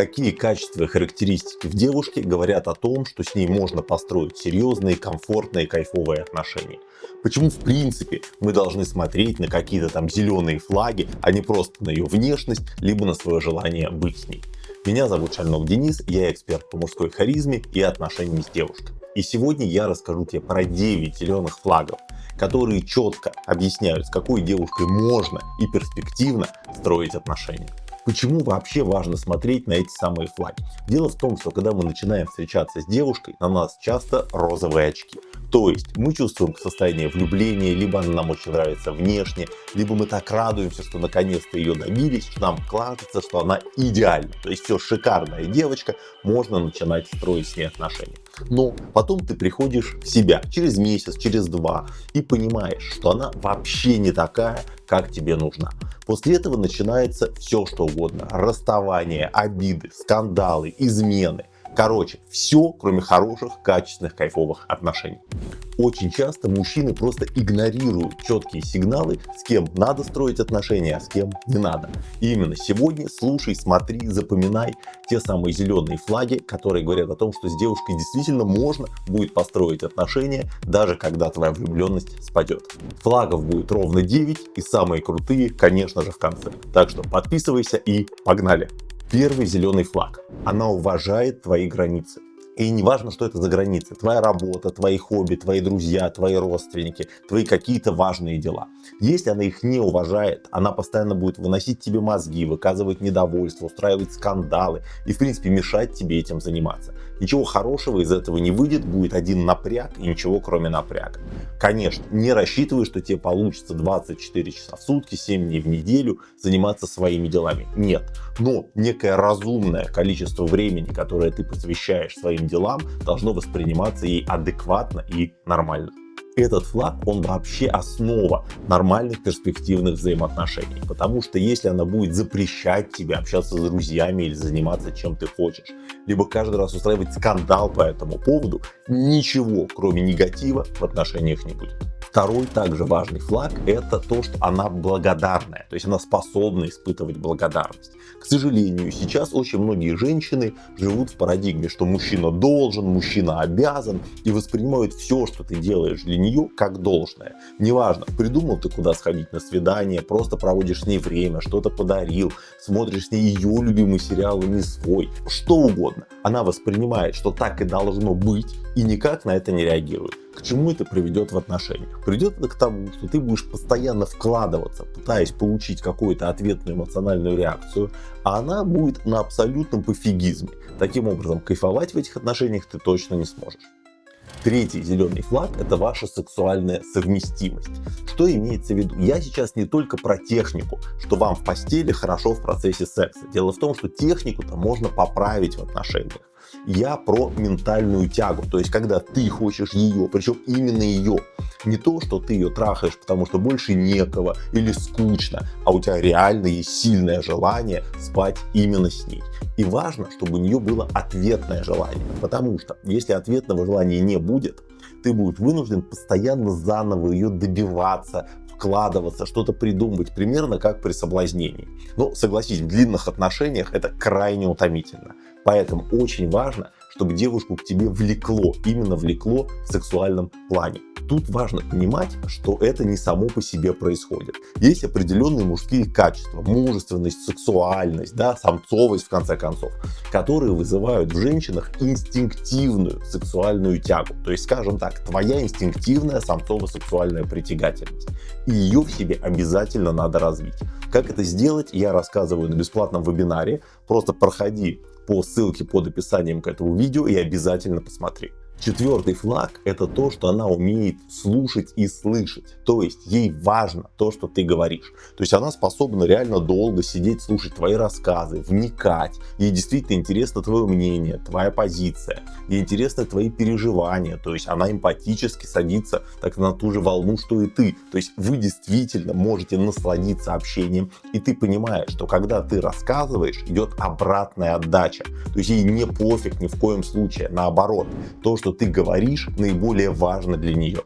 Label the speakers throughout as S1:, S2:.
S1: Какие качества и характеристики в девушке говорят о том, что с ней можно построить серьезные, комфортные, кайфовые отношения? Почему в принципе мы должны смотреть на какие-то там зеленые флаги, а не просто на ее внешность, либо на свое желание быть с ней? Меня зовут Шальнов Денис, я эксперт по мужской харизме и отношениям с девушкой. И сегодня я расскажу тебе про 9 зеленых флагов, которые четко объясняют, с какой девушкой можно и перспективно строить отношения. Почему вообще важно смотреть на эти самые флаги? Дело в том, что когда мы начинаем встречаться с девушкой, на нас часто розовые очки. То есть мы чувствуем состояние влюбления, либо она нам очень нравится внешне, либо мы так радуемся, что наконец-то ее добились, что нам кажется, что она идеальна. То есть все, шикарная девочка, можно начинать строить с ней отношения. Но потом ты приходишь в себя через месяц, через два и понимаешь, что она вообще не такая, как тебе нужна. После этого начинается все что угодно. Расставание, обиды, скандалы, измены. Короче, все, кроме хороших, качественных, кайфовых отношений. Очень часто мужчины просто игнорируют четкие сигналы, с кем надо строить отношения, а с кем не надо. И именно сегодня слушай, смотри, запоминай те самые зеленые флаги, которые говорят о том, что с девушкой действительно можно будет построить отношения, даже когда твоя влюбленность спадет. Флагов будет ровно 9, и самые крутые, конечно же, в конце. Так что подписывайся и погнали! Первый зеленый флаг. Она уважает твои границы. И не важно, что это за границы. Твоя работа, твои хобби, твои друзья, твои родственники, твои какие-то важные дела. Если она их не уважает, она постоянно будет выносить тебе мозги, выказывать недовольство, устраивать скандалы и, в принципе, мешать тебе этим заниматься. Ничего хорошего из этого не выйдет, будет один напряг и ничего кроме напряга. Конечно, не рассчитывай, что тебе получится 24 часа в сутки, 7 дней в неделю заниматься своими делами. Нет. Но некое разумное количество времени, которое ты посвящаешь своим делам, должно восприниматься ей адекватно и нормально. Этот флаг, он вообще основа нормальных перспективных взаимоотношений. Потому что если она будет запрещать тебе общаться с друзьями или заниматься чем ты хочешь, либо каждый раз устраивать скандал по этому поводу, ничего кроме негатива в отношениях не будет. Второй также важный флаг – это то, что она благодарная, то есть она способна испытывать благодарность. К сожалению, сейчас очень многие женщины живут в парадигме, что мужчина должен, мужчина обязан, и воспринимают все, что ты делаешь для нее, как должное. Неважно, придумал ты, куда сходить на свидание, просто проводишь с ней время, что-то подарил, смотришь с ней ее любимый сериал и не свой, что угодно. Она воспринимает, что так и должно быть, и никак на это не реагирует. К чему это приведет в отношениях? Приведет это к тому, что ты будешь постоянно вкладываться, пытаясь получить какую-то ответную эмоциональную реакцию, а она будет на абсолютном пофигизме. Таким образом, кайфовать в этих отношениях ты точно не сможешь. Третий зеленый флаг – это ваша сексуальная совместимость. Что имеется в виду? Я сейчас не только про технику, что вам в постели хорошо в процессе секса. Дело в том, что технику-то можно поправить в отношениях. Я про ментальную тягу, то есть когда ты хочешь ее, причем именно ее. Не то, что ты ее трахаешь, потому что больше некого или скучно, а у тебя реально есть сильное желание спать именно с ней. И важно, чтобы у нее было ответное желание, потому что если ответного желания не будет, ты будешь вынужден постоянно заново ее добиваться, вкладываться, что-то придумывать, примерно как при соблазнении. Но согласись, в длинных отношениях это крайне утомительно. Поэтому очень важно, чтобы девушку к тебе влекло, именно влекло в сексуальном плане. Тут важно понимать, что это не само по себе происходит. Есть определенные мужские качества, мужественность, сексуальность, самцовость в конце концов, которые вызывают в женщинах инстинктивную сексуальную тягу. То есть, скажем так, твоя инстинктивная самцово-сексуальная притягательность. И ее в себе обязательно надо развить. Как это сделать, я рассказываю на бесплатном вебинаре. Просто проходи по ссылке под описанием к этому видео и обязательно посмотри. Четвертый флаг – это то, что она умеет слушать и слышать. То есть ей важно то, что ты говоришь. То есть она способна реально долго сидеть, слушать твои рассказы, вникать. Ей действительно интересно твое мнение, твоя позиция. Ей интересны твои переживания. То есть она эмпатически садится так на ту же волну, что и ты. То есть вы действительно можете насладиться общением. И ты понимаешь, что когда ты рассказываешь, идет обратная отдача. То есть ей не пофиг ни в коем случае. Наоборот, то, что ты говоришь, наиболее важно для нее.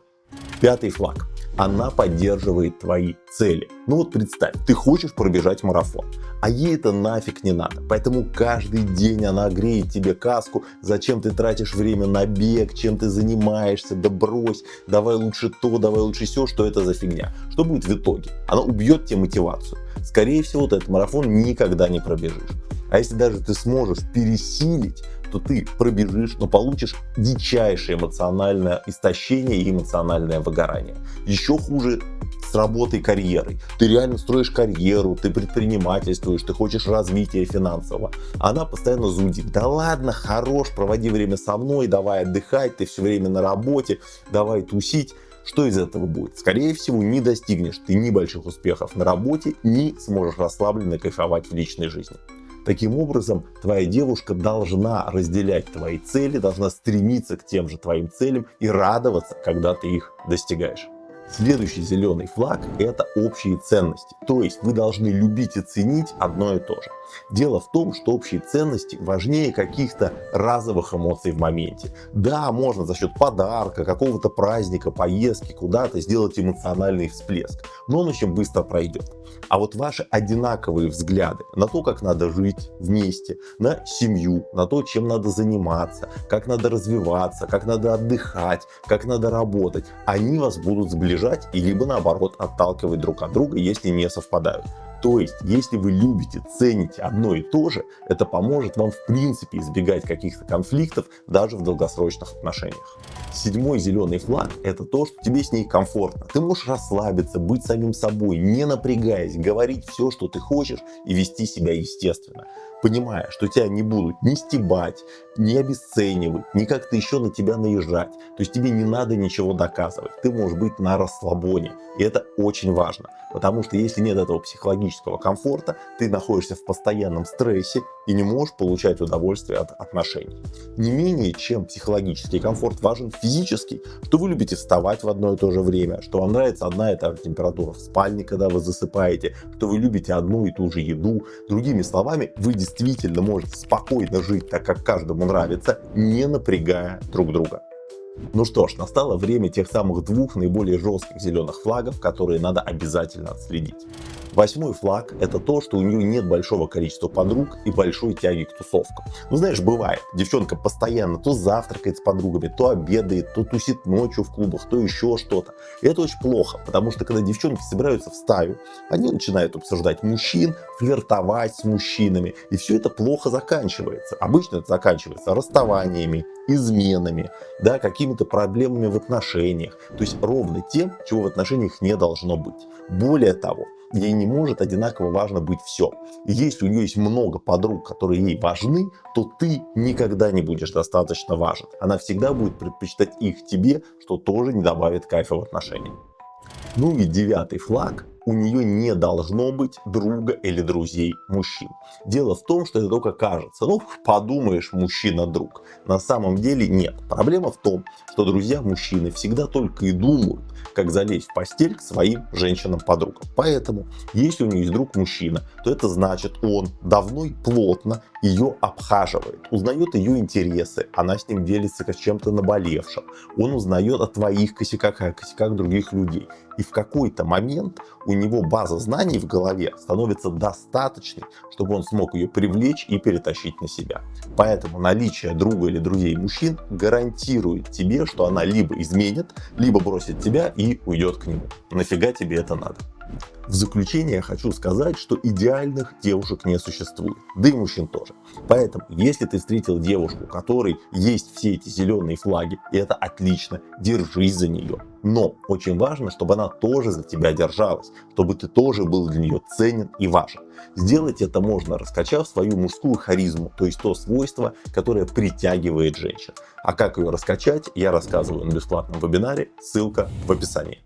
S1: Пятый флаг. Она поддерживает твои цели. Ну вот представь, ты хочешь пробежать марафон, а ей это нафиг не надо. Поэтому каждый день она греет тебе каску, зачем ты тратишь время на бег, чем ты занимаешься, да брось, давай лучше то, давай лучше сё, что это за фигня. Что будет в итоге? Она убьет тебе мотивацию. Скорее всего, ты этот марафон никогда не пробежишь. А если даже ты сможешь пересилить, то ты пробежишь, но получишь дичайшее эмоциональное истощение и эмоциональное выгорание. Еще хуже с работой, карьерой. Ты реально строишь карьеру, ты предпринимательствуешь, ты хочешь развития финансового. Она постоянно зудит. Да ладно, хорош, проводи время со мной, давай отдыхать, ты все время на работе, давай тусить. Что из этого будет? Скорее всего, не достигнешь ты ни больших успехов на работе, ни сможешь расслабленно кайфовать в личной жизни. Таким образом, твоя девушка должна разделять твои цели, должна стремиться к тем же твоим целям и радоваться, когда ты их достигаешь. Следующий зеленый флаг – это общие ценности. То есть вы должны любить и ценить одно и то же. Дело в том, что общие ценности важнее каких-то разовых эмоций в моменте. Да, можно за счет подарка, какого-то праздника, поездки куда-то сделать эмоциональный всплеск, но он очень быстро пройдет. А вот ваши одинаковые взгляды на то, как надо жить вместе, на семью, на то, чем надо заниматься, как надо развиваться, как надо отдыхать, как надо работать, они вас будут сближать и либо наоборот отталкивать друг от друга, если не совпадают. То есть, если вы любите, цените одно и то же, это поможет вам в принципе избегать каких-то конфликтов даже в долгосрочных отношениях. Седьмой зеленый флаг – это то, что тебе с ней комфортно. Ты можешь расслабиться, быть самим собой, не напрягаясь, говорить все, что ты хочешь и вести себя естественно. Понимая, что тебя не будут ни стебать, ни обесценивать, ни как-то еще на тебя наезжать. То есть тебе не надо ничего доказывать. Ты можешь быть на расслабоне. И это очень важно. Потому что если нет этого психологического комфорта, ты находишься в постоянном стрессе и не можешь получать удовольствие от отношений. Не менее чем психологический комфорт важен физический, что вы любите вставать в одно и то же время, что вам нравится одна и та же температура в спальне, когда вы засыпаете, что вы любите одну и ту же еду. Другими словами, вы действительно можете спокойно жить так, как каждому нравится, не напрягая друг друга. Ну что ж, настало время тех самых двух наиболее жестких зеленых флагов, которые надо обязательно отследить. Восьмой флаг – это то, что у нее нет большого количества подруг и большой тяги к тусовкам. Ну знаешь, бывает, девчонка постоянно то завтракает с подругами, то обедает, то тусит ночью в клубах, то еще что-то. И это очень плохо, потому что когда девчонки собираются в стаю, они начинают обсуждать мужчин, флиртовать с мужчинами, и все это плохо заканчивается. Обычно это заканчивается расставаниями, изменами, да, какими-то проблемами в отношениях. То есть ровно тем, чего в отношениях не должно быть. Более того, ей не может одинаково важно быть все. И если у нее есть много подруг, которые ей важны, то ты никогда не будешь достаточно важен. Она всегда будет предпочитать их тебе, что тоже не добавит кайфа в отношения. Ну и девятый флаг. У нее не должно быть друга или друзей мужчин. Дело в том, что это только кажется. Ну, подумаешь, мужчина-друг. На самом деле нет. Проблема в том, что друзья-мужчины всегда только и думают, как залезть в постель к своим женщинам-подругам. Поэтому, если у нее есть друг-мужчина, то это значит, он давно и плотно ее обхаживает, узнает ее интересы, она с ним делится чем-то наболевшим, он узнает о твоих косяках и о косяках других людей. И в какой-то момент у него база знаний в голове становится достаточной, чтобы он смог ее привлечь и перетащить на себя. Поэтому наличие друга или друзей мужчин гарантирует тебе, что она либо изменит, либо бросит тебя и уйдет к нему. Нафига тебе это надо? В заключение я хочу сказать, что идеальных девушек не существует, да и мужчин тоже. Поэтому, если ты встретил девушку, у которой есть все эти зеленые флаги, и это отлично, держись за нее. Но очень важно, чтобы она тоже за тебя держалась, чтобы ты тоже был для нее ценен и важен. Сделать это можно, раскачав свою мужскую харизму, то есть то свойство, которое притягивает женщин. А как ее раскачать, я рассказываю на бесплатном вебинаре, ссылка в описании.